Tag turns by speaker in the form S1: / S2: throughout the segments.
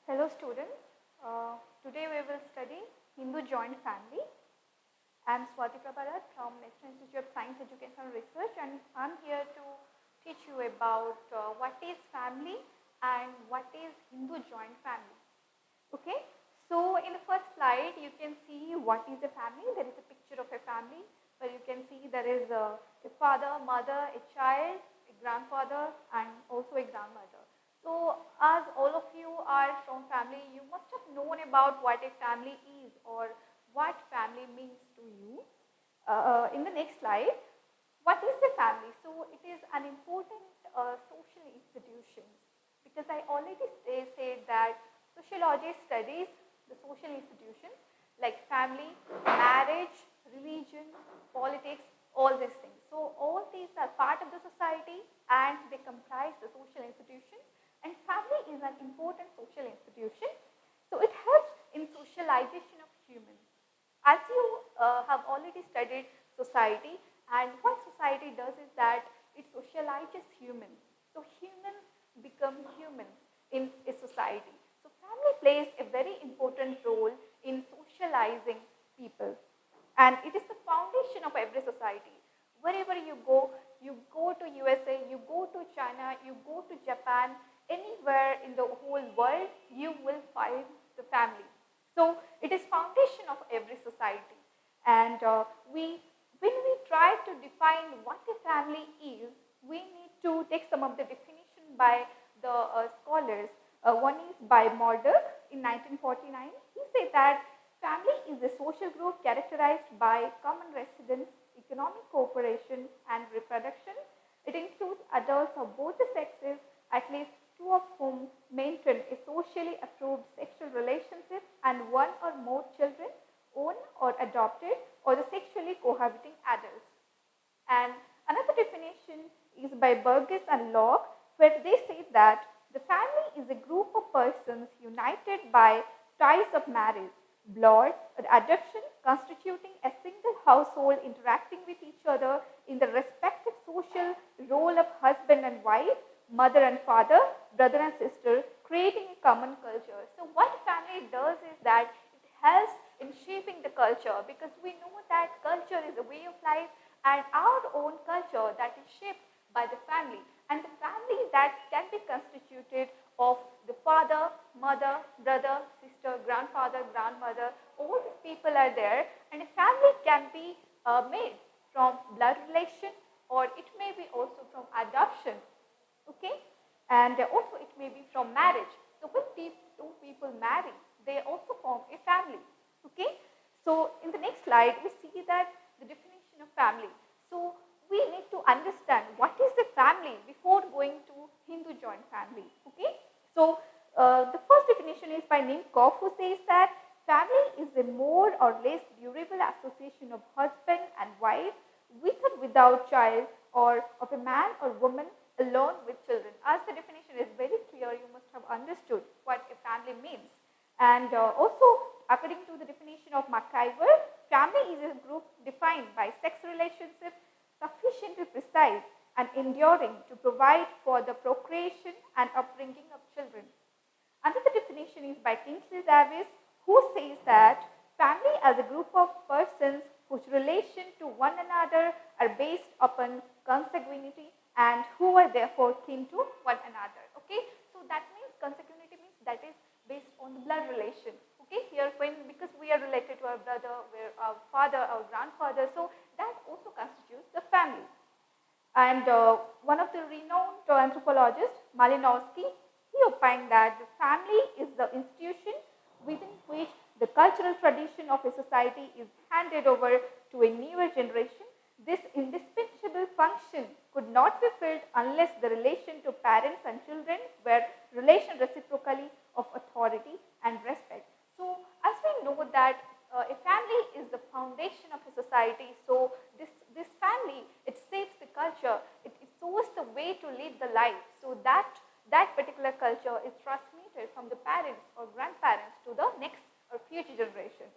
S1: Hello students, today we will study Hindu joint family. I am Swati from National Institute of Science, Education and Research, and I am here to teach you about what is family and what is Hindu joint family. Okay, so in the first slide you can see what is a family. There is a picture of a family where you can see there is a father, mother, a child, a grandfather and also a grandmother. So as all of you are from family, you must have known about what a family is or what family means to you. In the next slide, what is a family? So it is an important social institution, because I already said that sociology studies the social institutions like family, marriage, religion, politics, all these things. So all these are part of the society and they comprise the social institutions. And family is an important social institution. So it helps in socialization of humans. As you have already studied society, and what society does is that it socializes humans. So humans become humans in a society. So family plays a very important role in socializing people. And it is the foundation of every society. Wherever you go to USA, you go to China, you go to Japan, anywhere in the whole world, you will find the family. So it is foundation of every society. And when we try to define what a family is, we need to take some of the definition by the scholars. One is by Mulder in 1949. He said that family is a social group characterized by common residence, economic cooperation and reproduction. It includes adults of both the sexes, at least two of whom maintain a socially approved sexual relationship, and one or more children, own or adopted, or the sexually cohabiting adults. And another definition is by Burgess and Locke, where they say that the family is a group of persons united by ties of marriage, blood, or adoption, constituting a single household interacting with each other in the respective social role of husband and wife, mother and father, brother and sister, creating a common culture. So what family does is that it helps in shaping the culture, because we know that culture is a way of life and our own culture that is shaped by the family. And the family that can be constituted of the father, mother, brother, sister, grandfather, grandmother, all these people are there, and a family can be made from blood relation, or it may be also from adoption. Okay, and also it may be from marriage. So when two people marry, they also form a family. Okay, so in the next slide we see that the definition of family. So we need to understand what is a family before going to Hindu joint family. Okay, so the first definition is by Nimkov, who says that family is a more or less durable association of husband and wife with or without child, or of a man or woman alone with children. As the definition is very clear, you must have understood what a family means. And also, according to the definition of McIver, family is a group defined by sex relationship sufficiently precise and enduring to provide for the procreation and upbringing of children. Another definition is by Kingsley Davis, who says that family as a group of persons whose relation to one another are based upon consanguinity and who are therefore kin to one another. Okay, so that means consanguinity means that is based on the blood relation. Okay, here because we are related to our brother, we're our father, our grandfather, so that also constitutes the family. And one of the renowned anthropologists, Malinowski, he opined that the family is the institution within which the cultural tradition of a society is handed over to a newer generation. This indispensable function could not be filled unless the relation to parents and children were relation reciprocally of authority and respect. So as we know that a family is the foundation of a society, so this family, it shapes the culture, it shows the way to live the life, so that particular culture is transmitted from the parents or grandparents to the next or future generation.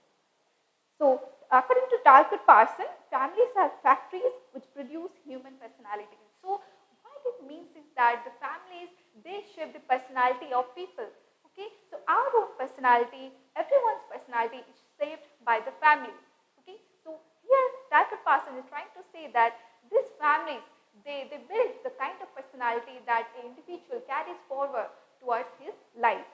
S1: So, according to Talcott Parson, families are factories which produce human personality. So, what it means is that the families, they shape the personality of people. Okay, so our own personality, everyone's personality is shaped by the family. Okay, so here Dr. Parson is trying to say that these families, they build the kind of personality that an individual carries forward towards his life.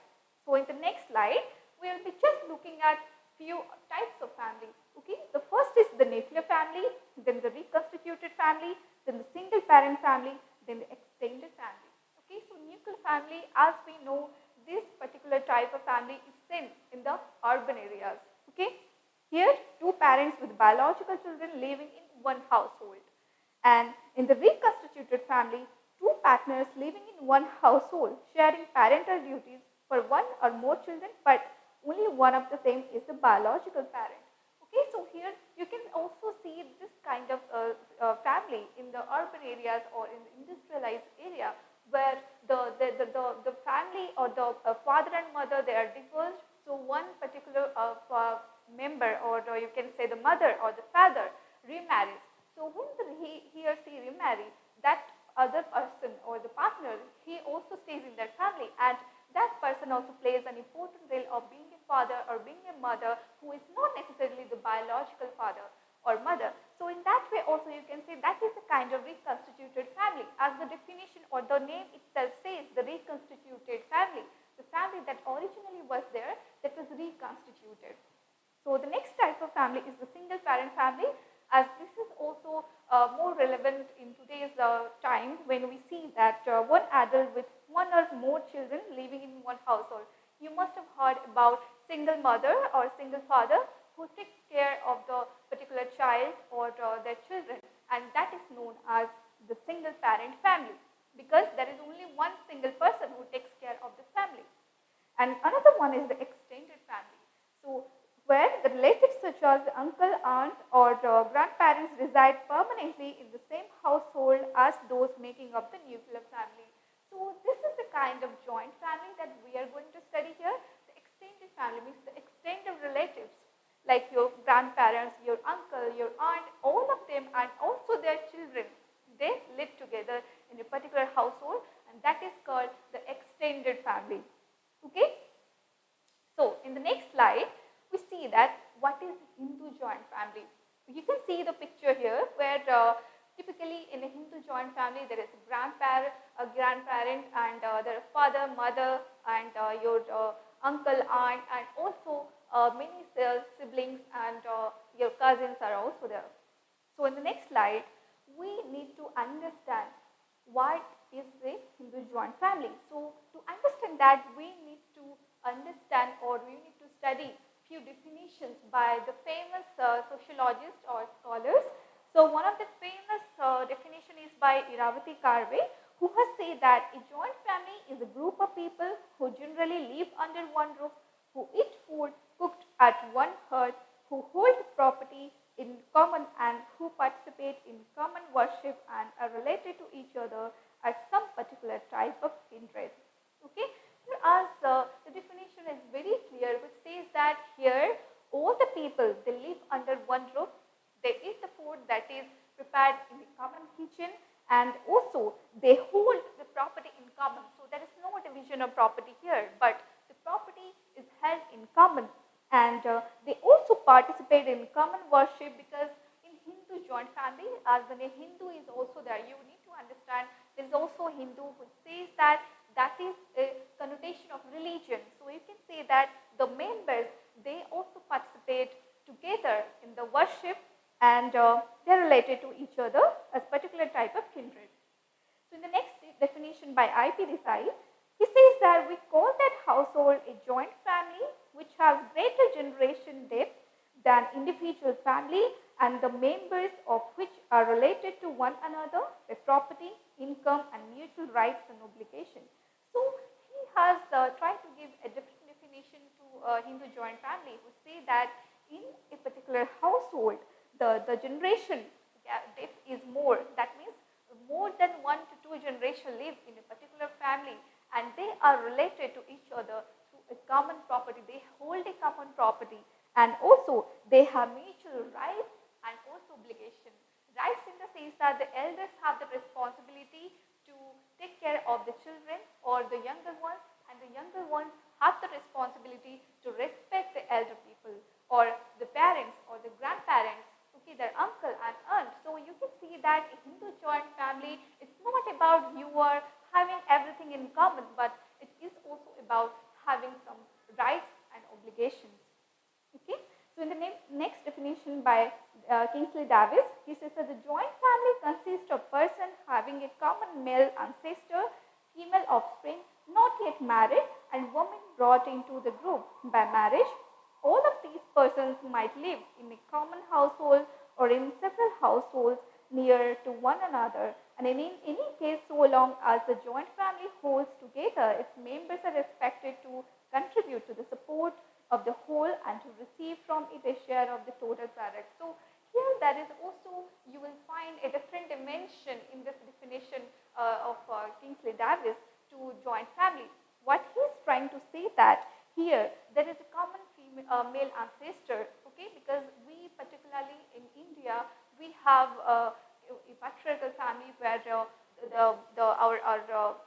S1: So in the next slide, we will be just looking at few types of family. Okay, the first is the nuclear family, then the reconstituted family, then the single parent family, then the extended family. Okay, so nuclear family, as we know, this particular type of family is seen in the urban areas. Okay, here two parents with biological children living in one household, and in the reconstituted family, two partners living in one household sharing parental duties for one or more children, but only one of the same is the biological parent. Okay, so here you can also see this kind of family in the urban areas or in the industrialized area, where the family or the father and mother, they are divorced. So one particular member, or you can say the mother or the father, remarries. So when he or she remarries, that other person or the partner, he also stays in that family, and that person also plays an important role of being a father or being a mother who is not necessarily the biological father or mother. So in that way also you can say that is a kind of reconstituted family. As the definition or the name itself says, the reconstituted family, the family that originally was there, that was reconstituted. So the next type of family is the single parent family, as this is also more relevant in today's time, when we see that one adult with one or more children living in one household. You must have heard about single mother or single father who takes care of the particular child or their children, and that is known as the single parent family, because there is only one single person who takes care of the family. And another one is the extended family. So where the relatives such as uncle, aunt or grandparents reside permanently in the same household as those making up the nuclear family. So this is the kind of joint family that we are going to study here. The extended family means the extended relatives, like your grandparents, your uncle, your aunt, all of them, and also their children. They live together in a particular household, and that is called the extended family. Okay? So in the next slide, we see that what is Hindu joint family. You can see the picture here, where typically in a Hindu joint family there is a grandparent, and there are father, mother, and your uncle, aunt, and also many siblings and your cousins are also there. So in the next slide, we need to understand what is the Hindu joint family. So to understand that, we need to understand, or we need to study few definitions by the famous sociologists or scholars. So one of the famous definition is by Iravati Karve, who has said that a joint family is a group of people who generally live under one roof, who eat food cooked at one hearth, who hold property in common, and who participate in common worship and are related to each other as some particular type of kindred. Okay, as the definition is very clear, which says that here all the people, they live under one roof, they eat the food that is prepared in the common kitchen, and also they hold the property in common. So there is no division of property here, but the property is held in common, and they also participate in common worship, because in Hindu joint family, as when a Hindu is also there, you need to understand there is also a Hindu which says that that is a connotation of religion. So you can say that the members, they also participate together in the worship, and they are related to each other as particular type of kindred. So in the next definition by I.P. Desai, he says that we call that household a joint family which has greater generation depth than individual family, and the members of which are related to one another by property, income, and mutual rights and obligations. So he has tried to give a different definition to Hindu joint family, who say that in a particular household, the generation depth is more. That means more than 1 to 2 generations live in a particular family, and they are related to each other through a common property. They hold a common property, and also they have mutual rights and also obligation. Rights in the sense that the elders have the responsibility to take care of the children or the younger ones, and the younger ones have the responsibility to respect the elder people or the parents or the grandparents, okay, their uncle and aunt. So you can see that a Hindu joint family, it's not about you are having everything in common, but it is also about having some rights and obligations. Okay. So in the next definition by Kingsley Davis, he says that the joint family consists of person having a common male ancestor, female offspring, not yet married, and women brought into the group by marriage. All of these persons might live in a common household or in several households near to one another, and in any case, so long as the joint family holds together, its members are expected to contribute to the support of the whole and to receive from it a share of the total product. So here there is also, you will find a different dimension in this definition of Kingsley Davis to joint family. What he is trying to say that here there is a common male ancestor, okay, because we particularly in India, we have a patriarchal family where our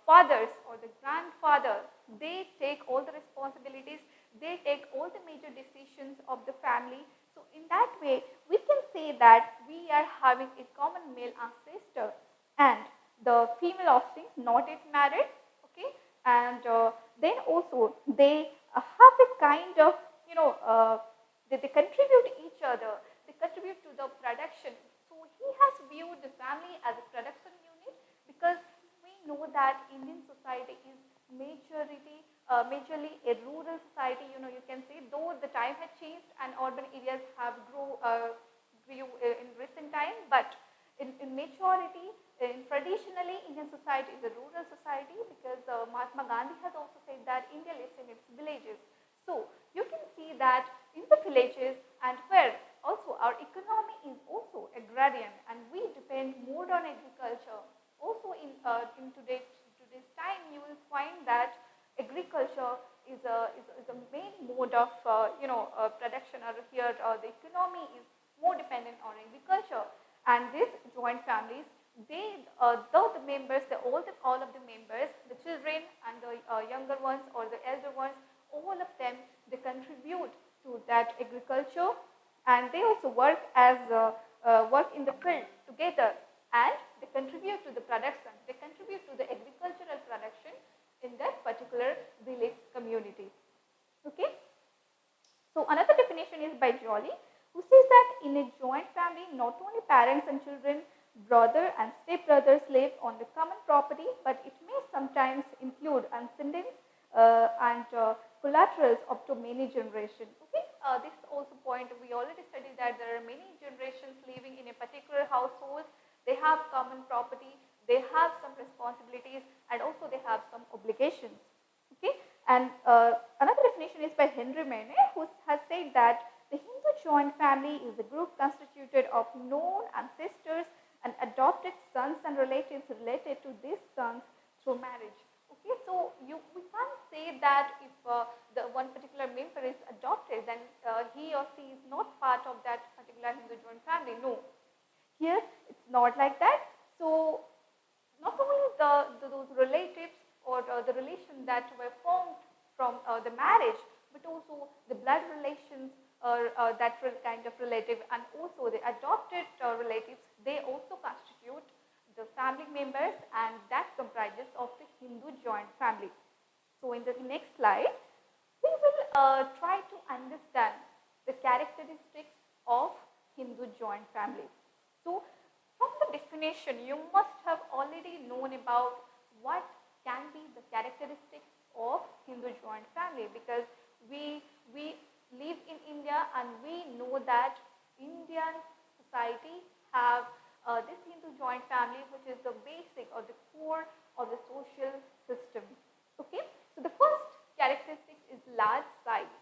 S1: fathers or the grandfather, they take all the responsibilities, they take all the major decisions of the family. So in that way, we can say that we are having a common male ancestor and the female offspring not yet married, okay, and then also they have a kind of, they contribute to each other, they contribute to the production. So he has viewed the family as a production unit because we know that Indian society is majorly a rural society. You can say, though the time has changed and urban areas have grew in recent time, but in majority, traditionally Indian society is a rural society because Mahatma Gandhi has also said that India lives in its villages. So you can see that in the villages and where also our economy is also agrarian and we depend more on agriculture. Also in today's time, you will find that agriculture is a main mode of production, or here the economy is more dependent on agriculture. And these joint families, they though the members, all of the members, the children and the younger ones or the elder ones, all of them, they contribute to that agriculture, and they also work in the field together, and they contribute to the production, they contribute to the agricultural production in that particular village community. Okay. So another definition is by Jolly, who says that in a joint family, not only parents and children, brother and stepbrothers live on the common property, but it may sometimes include ascendants and collaterals up to many generations. Okay, this is also point we already studied that there are many generations living in a particular household. They have common property, they have some responsibilities, and also they have some obligations. Okay, and another definition is by Henry Maine, who has said that the Hindu joint family is a group constituted of known ancestors and adopted sons and relatives related to these sons through marriage. Okay, so we can't say that if the one particular member is adopted, then he or she is not part of that particular Hindu joint family. No, here it's not like that. So not only those relatives or the relation that were formed from the marriage, but also the blood relations or that kind of relative, and also the adopted relatives, they also constitute the family members, and that comprises of the Hindu joint family. So in the next slide, we will try to understand the characteristics of Hindu joint family. So from the definition, you must have already known about what can be the characteristics of Hindu joint family, because we live in India and we know that Indian society have this Hindu joint family, which is the basic or the core of the social system. Okay, so the first characteristic is large size.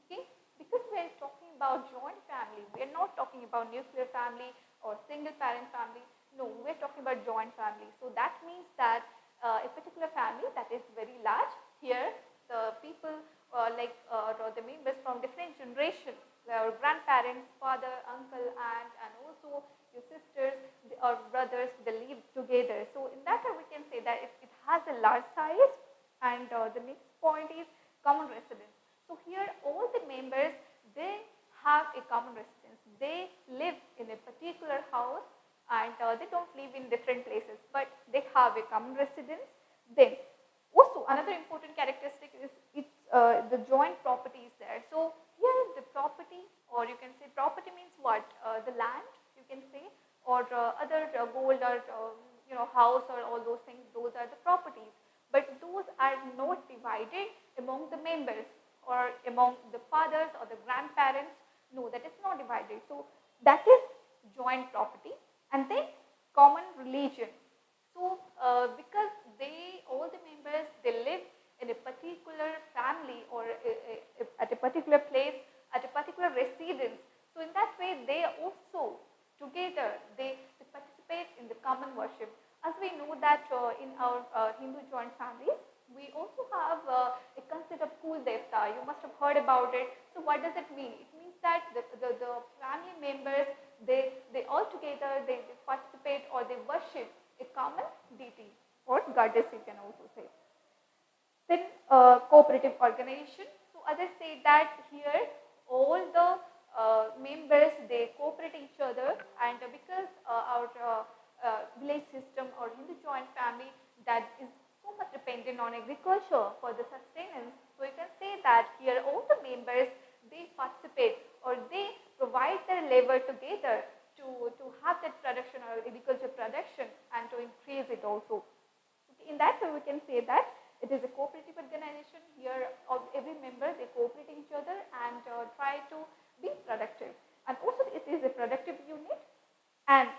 S1: Okay, because we are talking about joint family, we are not talking about nuclear family or single parent family. No, we are talking about joint family. So that means that a particular family that is very large. Here, the people or the members from different generations, our grandparents, father, uncle, aunt, and also your sisters or brothers, they live together. So in that way we can say that it has a large size. And the next point is common residence. So here all the members, they have a common residence. They live in a particular house and they don't live in different places, but they have a common residence. Then also another important characteristic is the joint property is there. So here the property, or you can say property means what? The land, you can say, or other gold or house or all those things, those are the properties. But those are not divided among the members or among the fathers or the grandparents. No, that is not divided. So that is joint property. And then common religion. So because all the members, they live in a particular family or at a particular place, at a particular residence. So in that way, they also together, they participate in the common worship. As we know that in our Hindu joint families, we also have a concept of Kul Devta. You must have heard about it. So what does it mean? It means that the family members, they all together, they participate or they worship a common deity or goddess, you can also say. Then cooperative organization. So others say that here all the members, they cooperate each other, and because our village system or Hindu joint family, that is so much dependent on agriculture for the sustenance. So you can say that here all the members, they participate or they provide their labor together to have that production or agriculture production and to increase it also. Okay, in that way we can say that it is a cooperative organization. Here every member, they cooperate each other and try to be productive. And also it is a productive unit. And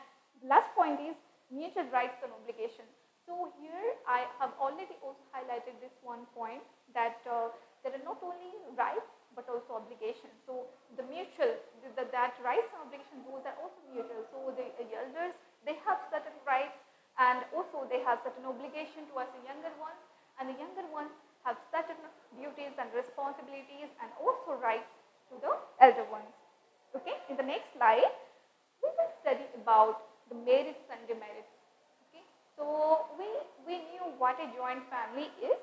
S1: the last point is mutual rights and obligations. So here I have already also highlighted this one point that there are not only rights but also obligations. So the mutual, that rights and obligations, those are also mutual. So the elders, they have certain rights and also they have certain obligation towards the younger ones, and the younger ones have certain duties and responsibilities and also rights to the elder ones. Okay, in the next slide, we will study about the merits and demerits. Okay, so we knew what a joint family is,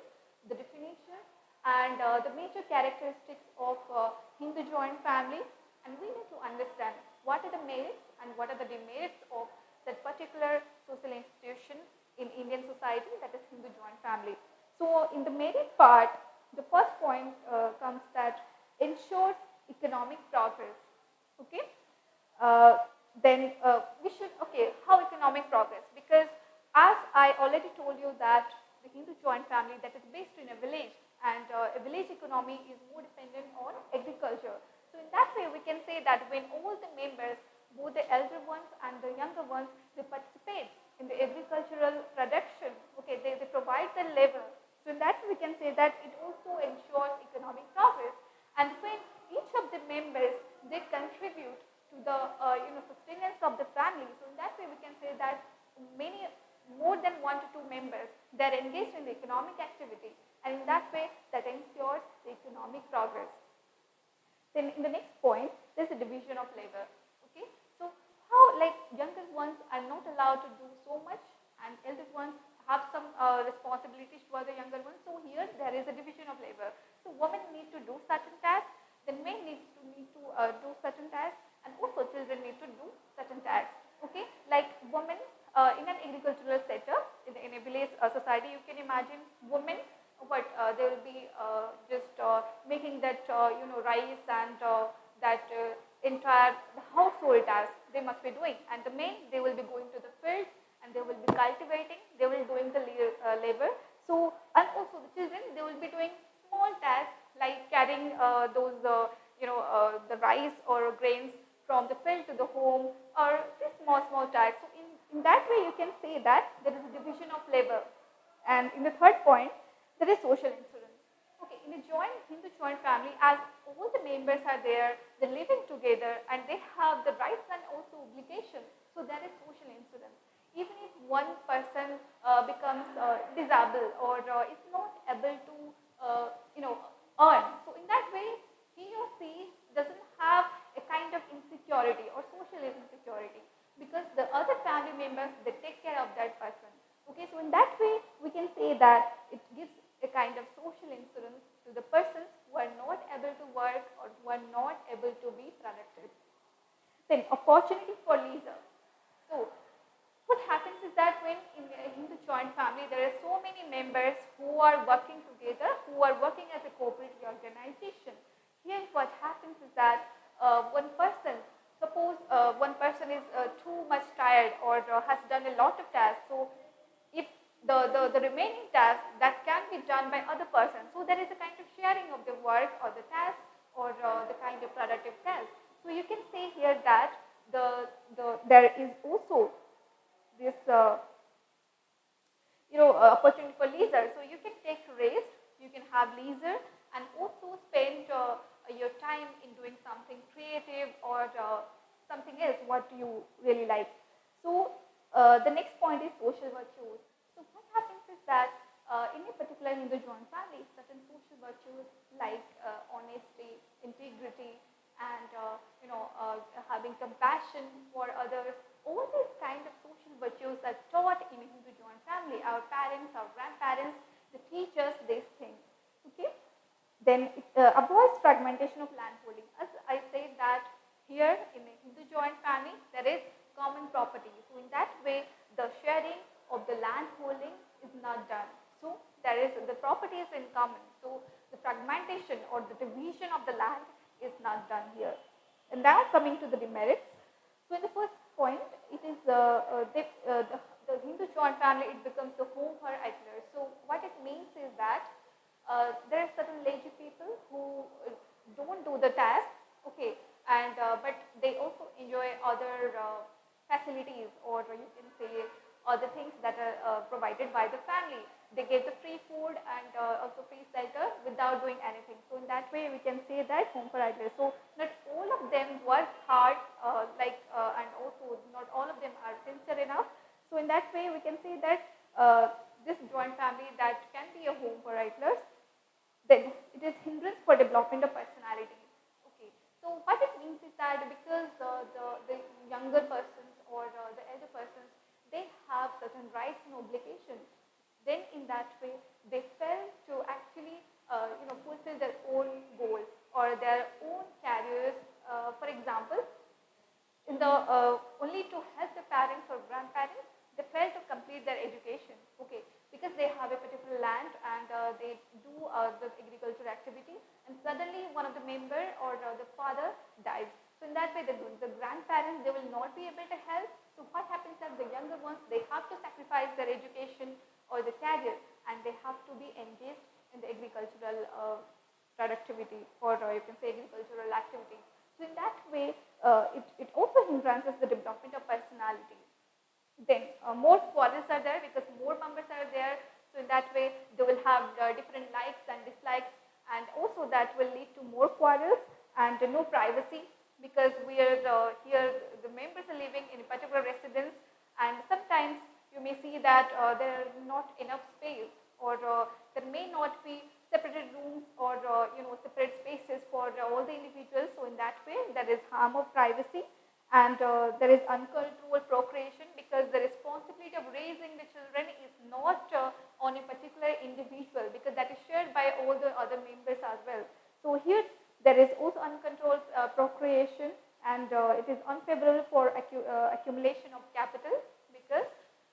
S1: the definition, and the major characteristics of Hindu joint family, and we need to understand what are the merits and what are the demerits of that particular social institution in Indian society, that is Hindu joint family. So in the merit part, the first point comes that ensures economic progress. Okay. Then we should, how economic progress? Because as I already told you that the Hindu joint family, that is based in a village, and a village economy is more dependent on agriculture. So in that way we can say that when all the members, both the elder ones and the younger ones, they participate in the agricultural production, okay, they provide the labor. So in that way we can say that it also ensures economic progress. And when each of the members, they contribute to the sustenance of the family, so in that way we can say that more than 1 to 2 members, they are engaged in the economic activity, and in that way that ensures the economic progress. Then in the next point, there is a division of labor. Okay, so how younger ones are not allowed to do so much and elder ones have some responsibilities towards the younger ones. So here there is a division of labor. So women need to do certain tasks, then men need to do certain tasks, and also children need to do certain tasks. Okay, like women in an agricultural setup, in a village society, you can imagine women, they will be just making that rice and that entire household tasks they must be doing, and the men, they will be going to the field and they will be cultivating, they will be doing the labor. So, and also the children, they will be doing small tasks like carrying the rice or grains from the field to the home, or just small tasks. So in that way you can say that there is a division of labor. And in the third point, there is social insurance. Okay, in a Hindu joint family, as all the members are there, they're living together and they have the rights and also obligations. So there is social insurance. Even if one person becomes disabled or is not able to earn, so in that way he or she doesn't have a kind of insecurity or social insecurity, because the other family members, they take care of that person. Okay, so in that way we can say that it gives a kind of social insurance to the persons who are not able to work or who are not able to be productive. Then opportunity for leisure. So what happens is that when in the joint family there are so many members who are working together, who are working as a cooperative organization. Here what happens is that one person, suppose one person is too much tired or has done a lot of tasks. So if the remaining tasks that can be done by other persons, so there is a kind of sharing of the work or the task or the kind of productive task. So you can say here that there is also this opportunity for leisure. So you can take rest, you can have leisure, and also spend your time in doing something creative or something else what you really like. So the next point is social virtues. So what happens is that in a particular Hindu joint family, certain social virtues like honesty, integrity, and having compassion for others, all these kind of social virtues are taught in a Hindu joint family. Our parents, our grandparents, they teach us these things. Okay. Then it avoids fragmentation of land holding. As I said that here in a Hindu joint family there is common property. So in that way the sharing of the land holding is not done. So there is the property is in common. So the fragmentation or the division of the land is not done here. And now coming to the demerits. So in the first point, it is the Hindu joint family, it becomes the home for idlers. So what it means is that there are certain lazy people who don't do the task, okay, and but they also enjoy other facilities, or you can say other things that are provided by the family. They get the free food and also free shelter without doing anything. So in that way we can say that home for idlers. So not all of them work hard and also not all of them are sincere enough. So in that way we can say that this joint family that can be a home for idlers. Then it is hindrance for development of personality. Okay. So what it means is that because the younger persons or the elder persons, they have certain rights and obligations, then in that way they fail to actually fulfill their own goals or their own careers. For example, in the only to help the parents or grandparents, they fail to complete their education, okay, because they have a particular land and they do the agriculture activity, and suddenly one of the member or the father dies. So in that way the grandparents, they will not be able to help. So what happens that the younger ones, they have to sacrifice their education or the career, and they have to be engaged in the agricultural productivity, or you can say agricultural activity. So in that way it also hindrances the development of personality. Then more quarrels are there because more members are there. So in that way they will have different likes and dislikes, and also that will lead to more quarrels and no privacy, because we are here the members are living in a particular residence, and sometimes you may see that there are not enough space, or there may not be separated rooms or separate spaces for all the individuals. So in that way there is harm of privacy, and there is uncontrolled procreation, because the responsibility of raising the children is not on a particular individual, because that is shared by all the other members as well. So here there is also uncontrolled procreation, and it is unfavorable for accumulation of capital, because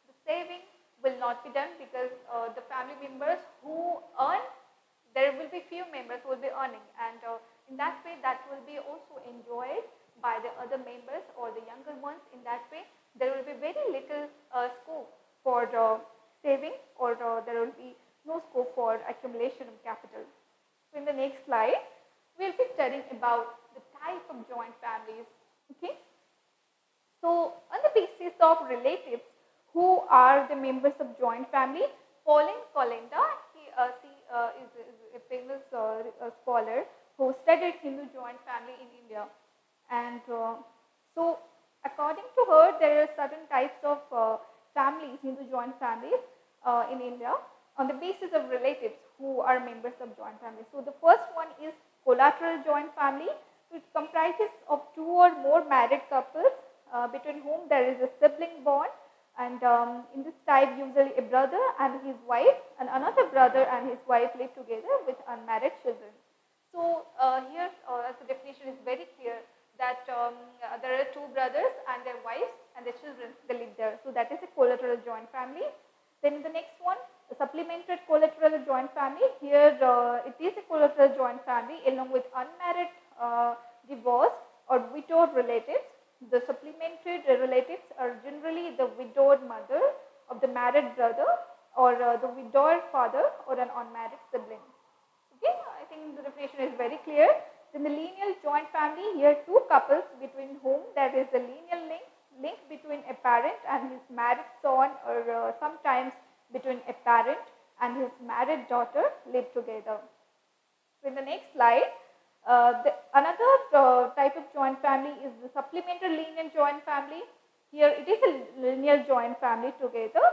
S1: the saving will not be done, because the family members who earn, there will be few members who will be earning, and in that way that will be also enjoyed by the other members or the younger ones. In that way there will be very little scope for saving, or there will be no scope for accumulation of capital. So in the next slide we will be studying about the type of joint families. Okay. So on the basis of relatives, who are the members of joint family, Pauline Kolenda, he is a famous scholar who studied Hindu joint family in India, and so according to her there are certain types of families, Hindu joint families in India, on the basis of relatives who are members of joint family. So the first one is collateral joint family, which comprises of two or more married couples between whom there is a sibling bond. And in this type, usually a brother and his wife and another brother and his wife live together with unmarried children. So here as the definition is very clear that there are two brothers and their wives and their children, they live there. So that is a collateral joint family. Then the next one, a supplemented collateral joint family. Here it is a collateral joint family along with unmarried, divorced or widowed relatives. The supplemented relatives are generally the widowed mother of the married brother or the widowed father or an unmarried sibling. Okay, I think the definition is very clear. Then the lineal joint family, here two couples between whom there is a lineal link between a parent and his married son or sometimes between a parent and his married daughter live together. So in the next slide, another type of joint family is the supplementary lineal joint family. Here it is a lineal joint family together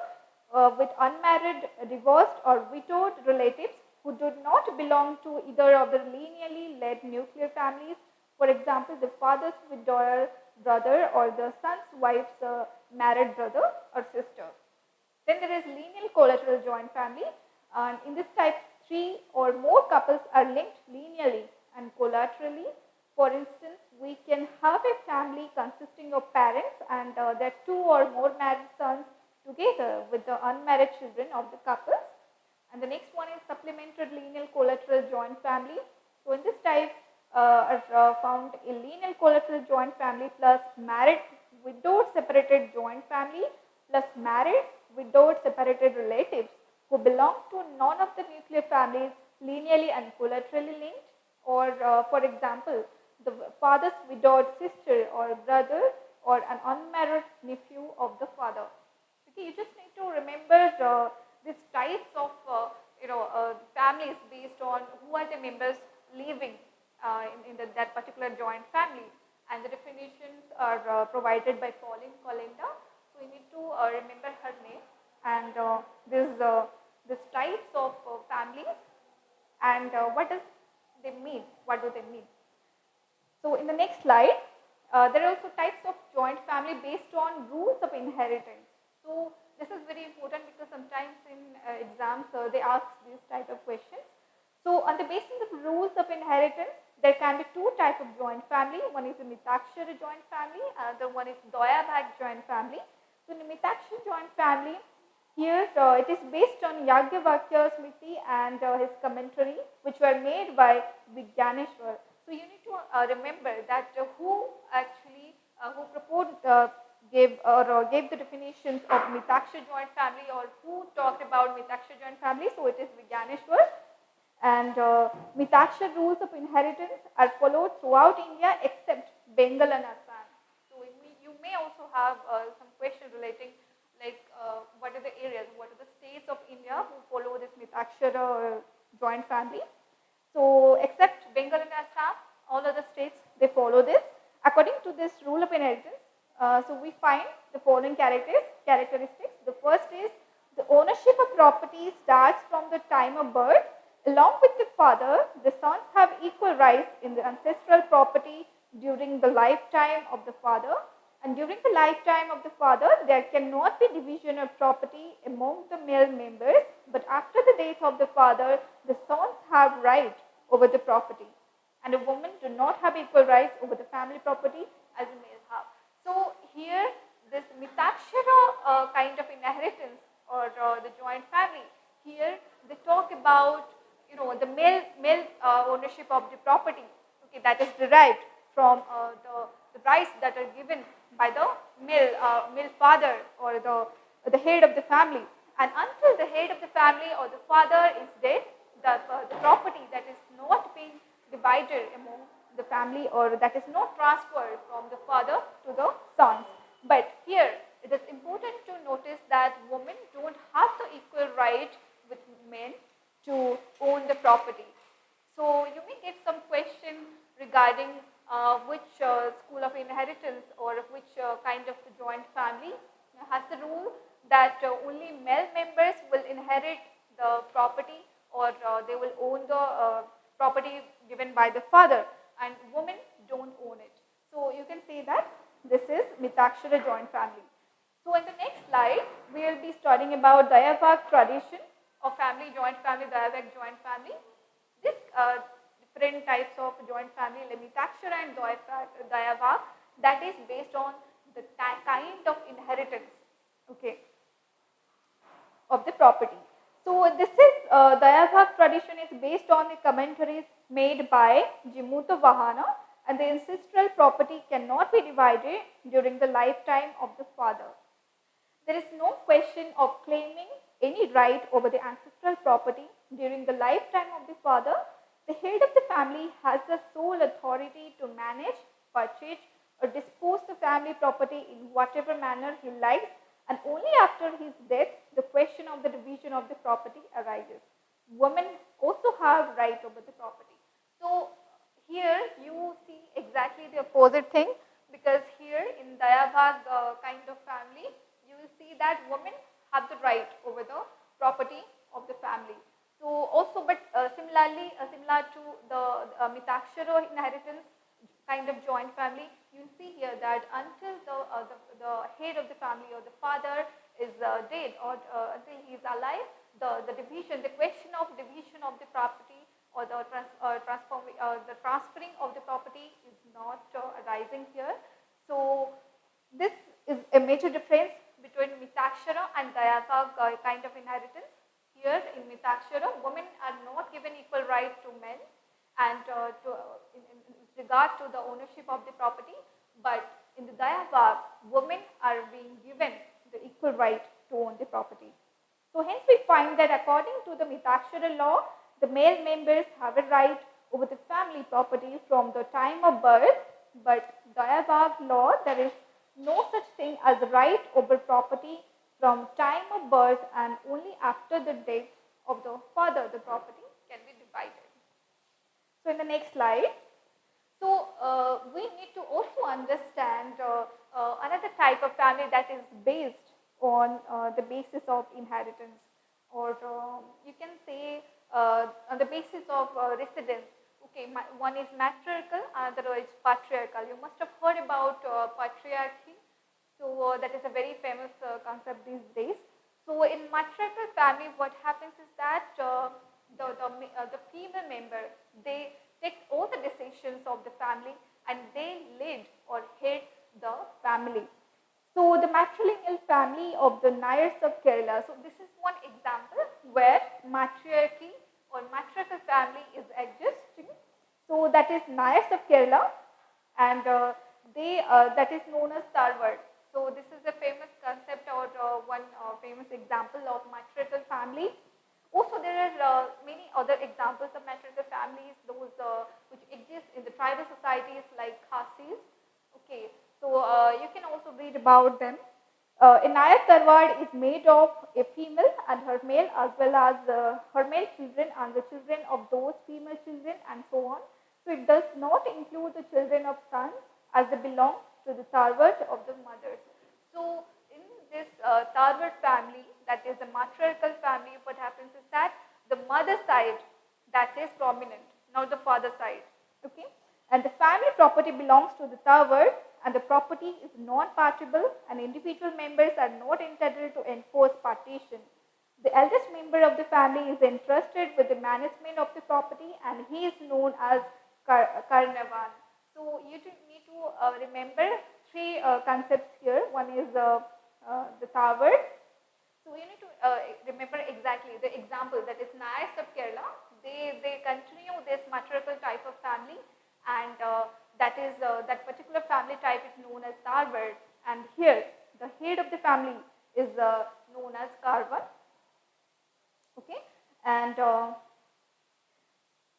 S1: with unmarried, divorced or widowed relatives who do not belong to either of the lineally led nuclear families. For example, the father's widowed brother or the son's wife's married brother or sister. Then there is lineal collateral joint family, and in this type, three or more couples are linked lineally and collaterally. For instance, we can have a family consisting of parents and their two or more married sons together with the unmarried children of the couples. And the next one is supplementary lineal collateral joint family. So in this type are found a lineal collateral joint family plus married widowed separated joint family plus married widowed separated relatives who belong to none of the nuclear families lineally and collaterally linked, or for example, the father's widowed sister or brother or an unmarried nephew of the father. Okay, you just need to remember these types of families based on who are the members living in that particular joint family, and the definitions are provided by Pauline Colenda. So you need to remember her name and these types of families and what does they mean? What do they mean? So in the next slide, there are also types of joint family based on rules of inheritance. So this is very important because sometimes in exams they ask these type of questions. So on the basis of rules of inheritance, there can be two types of joint family. One is the Mitakshara joint family, another one is Doyabhag joint family. So in the Mitakshara joint family, here it is based on Yagyavalkya Smriti and his commentary, which were made by Vigyaneshwar. So you need to remember that who actually who proposed gave the definitions of Mitakshara joint family, or who talked about Mitakshara joint family. So it is Vigyaneshwar. And Mitakshara rules of inheritance are followed throughout India except Bengal and Assam. So you may also have some question relating like what are the areas, what are the states of India who follow this Mitakshara joint family. So except Bengal and Assam, all other states they follow this. According to this rule of inheritance, so we find the following characteristics. The first is the ownership of property starts from the time of birth. Along with the father, the sons have equal rights in the ancestral property during the lifetime of the father. And during the lifetime of the father, there cannot be division of property among the male members, but after the death of the father, the sons have right over the property. And a woman do not have equal rights over the family property as a male have. So here, this Mitakshara kind of inheritance or the joint family, here they talk about the male ownership of the property, okay, that is derived from the rights that are given by the male father or the head of the family. And until the head of the family or the father is dead, the property that is not being divided among the family or that is not transferred from the father to the sons. But here it is important to notice that women don't have the equal right with men to own the property. So you may get some question regarding which school of inheritance or which kind of joint family has the rule that only male members will inherit the property or they will own the property given by the father, and women don't own it. So you can say that this is Mitakshara joint family. So in the next slide, we will be studying about Dayavak tradition of family, joint family, Dayavak joint family. This different types of joint family, Lemitaksara and Dayavak, that is based on the kind of inheritance, okay, of the property. So this is Dayavak tradition is based on the commentaries made by Jimuta Vahana, and the ancestral property cannot be divided during the lifetime of the father. There is no question of claiming any right over the ancestral property during the lifetime of the father. The head of the family has the sole authority to manage, purchase, or dispose the family property in whatever manner he likes, and only after his death the question of the division of the property arises. Women also have right over the property. So here you see exactly the opposite thing, because here in Dayavag kind of family, you will see that women have the right over the property of the family. So also, but similarly, similar to the Mitakshara inheritance kind of joint family, you will see here that until the head of the family or the father is dead, or until he is alive, the division, the question of division of the property or the transferring of the property is not arising here. So this is a major difference between Mitakshara and Dayavag kind of inheritance. Here in Mitakshara, women are not given equal right to men and in regard to the ownership of the property, but in the Dayavag, women are being given the equal right to own the property. So hence we find that according to the Mitakshara law, the male members have a right over the family property from the time of birth, but Dayavag law, there is no such thing as right over property from time of birth, and only after the death of the father the property can be divided. So in the next slide, so we need to also understand another type of family that is based on the basis of inheritance, or you can say on the basis of residence. Okay, one is matriarchal, another is patriarchal. You must have heard about patriarchy. So that is a very famous concept these days. So in matriarchal family, what happens is that the female member, they take all the decisions of the family and they lead or head the family. So the matrilineal family of the Nayars of Kerala. So this is one example where matriarchy or matriarchal family is existing. So that is Nayars of Kerala, and that is known as Tarwad. So this is a famous concept, or one famous example of matriarchal family. Also, there are many other examples of matriarchal families, those which exist in the tribal societies like Khasis. Okay, so you can also read about them. A Nayar Tarwad is made of a female and her male, as well as her male children and the children of those female children, and so on. So it does not include the children of sons, as they belong to the Tarwad of the mothers. So in this Tarwad family, that is the matriarchal family, what happens is that the mother side, that is prominent, not the father side. Okay, and the family property belongs to the Tarwad, and the property is non-partible, and individual members are not entitled to enforce partition. The eldest member of the family is entrusted with the management of the property, and he is known as Karnavan. So you need to remember three concepts here. One is the Tarwad. So you need to remember exactly the example, that is Nayars of Kerala. They continue this matriarchal type of family, and that particular family type is known as Tarwad, and here the head of the family is known as Karvan. Okay, and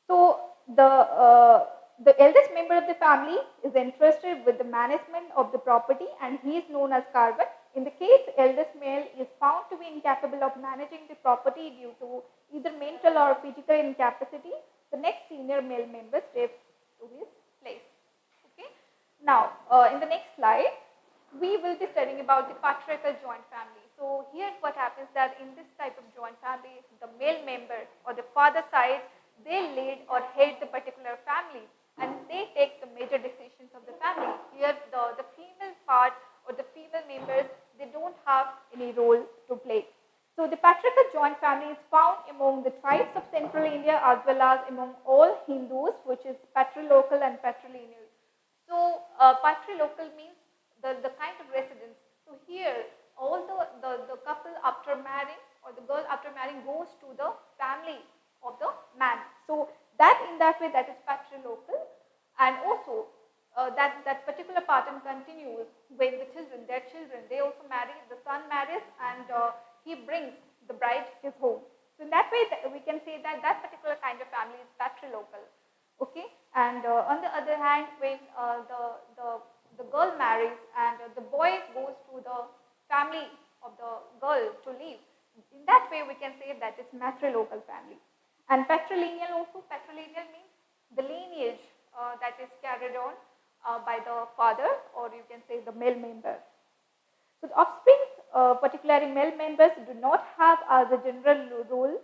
S1: so the eldest member of the family is entrusted with the management of the property, and he is known as Karvan. In the case eldest male is found to be incapable of managing the property due to either mental or physical incapacity, the next senior male member steps to his place. Okay. Now, in the next slide, we will be studying about the patriarchal joint family. So here what happens that in this type of joint family, the male member or the father side, they lead or head the particular family, and they take the major decisions of the family. Here the female part or the female members, they don't have any role to play. So the patriarchal joint family is found among the tribes of central India as well as among all Hindus, which is patrilocal and patrilineal. So patrilocal means the kind of residence. So here all the couple after marrying or the girl after marrying goes to the family of the man. So that in that way that is patrilocal, and also that particular pattern continues when the children, their children, they also marry, the son marries and he brings the bride his home. So in that way we can say that that particular kind of family is patrilocal. Okay, and on the other hand, when the girl marries and the boy goes to the family of the girl to live, in that way we can say that it's matrilocal family. And patrilineal also, patrilineal means the lineage that is carried on by the father, or you can say the male member. So the offspring, particularly male members, do not have as a general rule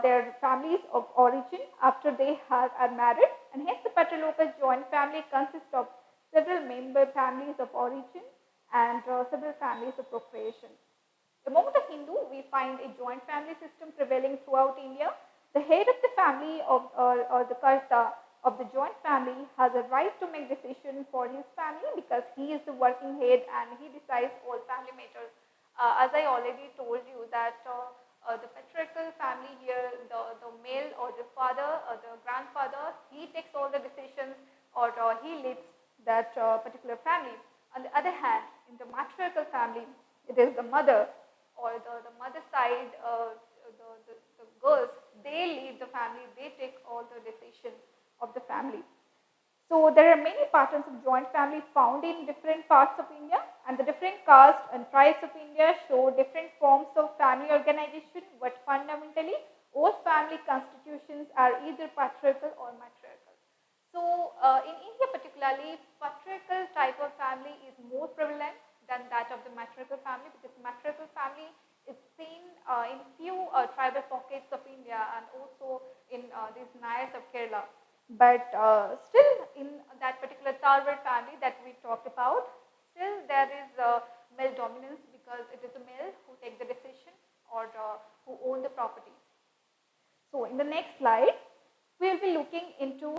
S1: their families of origin after they are married, and hence the patrilocal joint family consists of several member families of origin and several families of procreation. Among the Hindu, we find a joint family system prevailing throughout India. The head of the family or the karta of the joint family has a right to make decision for his family because he is the working head and he decides all family matters. As I already told you that the patriarchal family here, the male or the father or the grandfather, he takes all the decisions or he leads that particular family. On the other hand, in the matriarchal family, it is the mother or the mother side, the girls, they lead the family, they take all the decisions of the family. So there are many patterns of joint family found in different parts of India, and the different castes and tribes of India show different forms of family organization, but fundamentally all family constitutions are either patriarchal or matriarchal. So in India particularly, patriarchal type of family is more prevalent than that of the matriarchal family, because matriarchal family is seen in few tribal pockets of India and also in these Nayars of Kerala. But still in that particular Tarwar family that we talked about, still there is male dominance because it is the male who take the decision or who own the property. So in the next slide, we will be looking into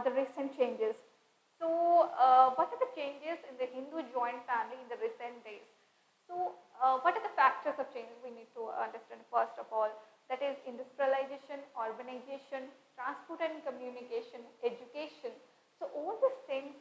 S1: the recent changes. So what are the changes in the Hindu joint family in the recent days? So what are the factors of change we need to understand first of all? That is industrialization, urbanization, transport and communication, education. So all these things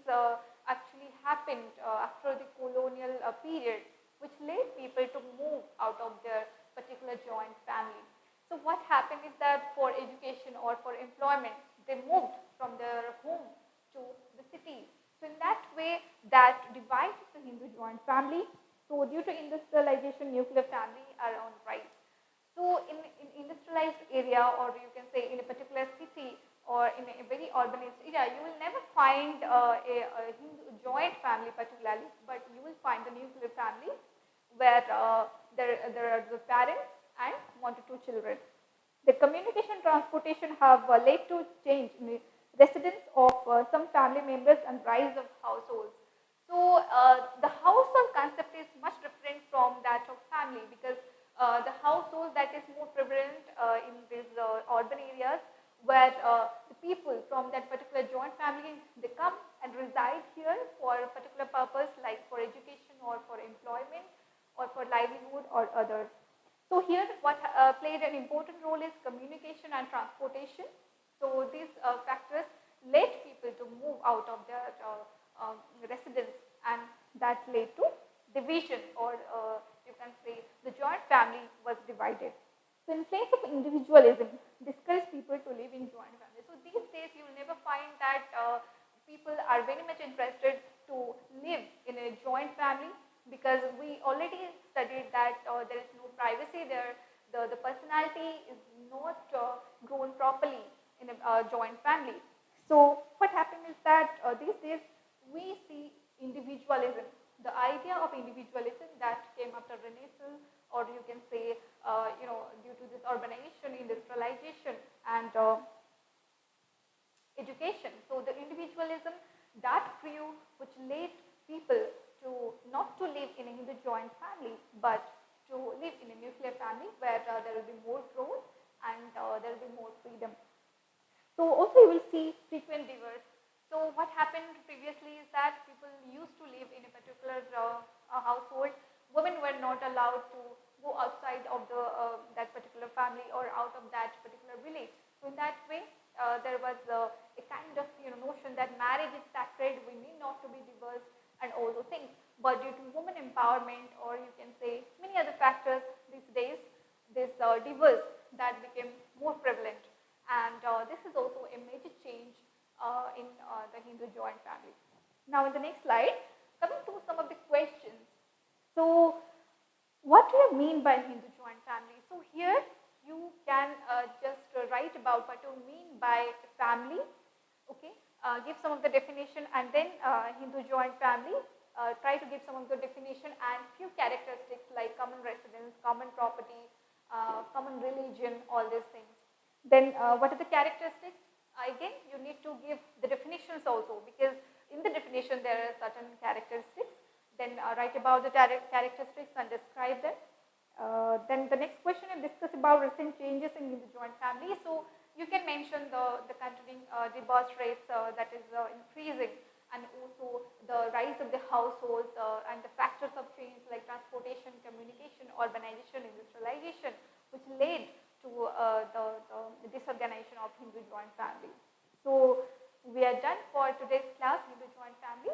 S1: actually happened after the colonial period, which led people to move out of their particular joint family. So what happened is that for education or for employment, they moved from their home to the cities. So in that way, that divides the Hindu joint family. So due to industrialization, nuclear family are on rise. So in industrialized area, or you can say in a particular city or in a very urbanized area, you will never find a Hindu joint family particularly, but you will find the nuclear family where there are the parents and 1 to 2 children. The communication transportation have led to change in the residence of some family members and rise of households. So the household concept is much different from that of family, because the household that is more prevalent in these urban areas where the people from that particular joint family, they come and reside here for a particular purpose like for education or for employment or for livelihood or others. So here what played an important role is communication and transportation. So these factors led people to move out of their residence, and that led to division, or you can say the joint family was divided. So in place of individualism, discourage people to live in joint families. So these days you will never find that people are very much interested to live in a joint family, because we already studied that there is no privacy there, the personality is not grown properly in a joint family. So what happened is that these days we see individualism. The idea of individualism that came after Renaissance, or you can say, due to this urbanization, industrialization, and education. So the individualism that grew, which led people to to not to live in a Hindu joint family, but to live in a nuclear family where there will be more growth and there will be more freedom. So also you will see frequent divorce. So what happened previously is that people used to live in a particular household. Women were not allowed to go outside of that particular family or out of that particular village. So in that way, there was a kind of notion that marriage is sacred. We need not to be divorced and all those things. But due to women empowerment, or you can say many other factors these days, this divorce that became more prevalent. And this is also a major change in the Hindu joint family. Now in the next slide, coming to some of the questions. So what do you mean by Hindu joint family? So here you can just write about what you mean by family, okay, give some of the definition, and then Hindu joint family, try to give some of the definition and few characteristics like common residence, common property, common religion, all these things. Then what are the characteristics? Again, you need to give the definitions also, because in the definition there are certain characteristics. Then write about the characteristics and describe them. Then the next question is discuss about recent changes in the joint family. So you can mention the continuing divorce rates that is increasing, and also the rise of the households and the factors of change like transportation, communication, urbanization, industrialization, which led to the disorganization of Hindu joint family. So we are done for today's class, Hindu joint family.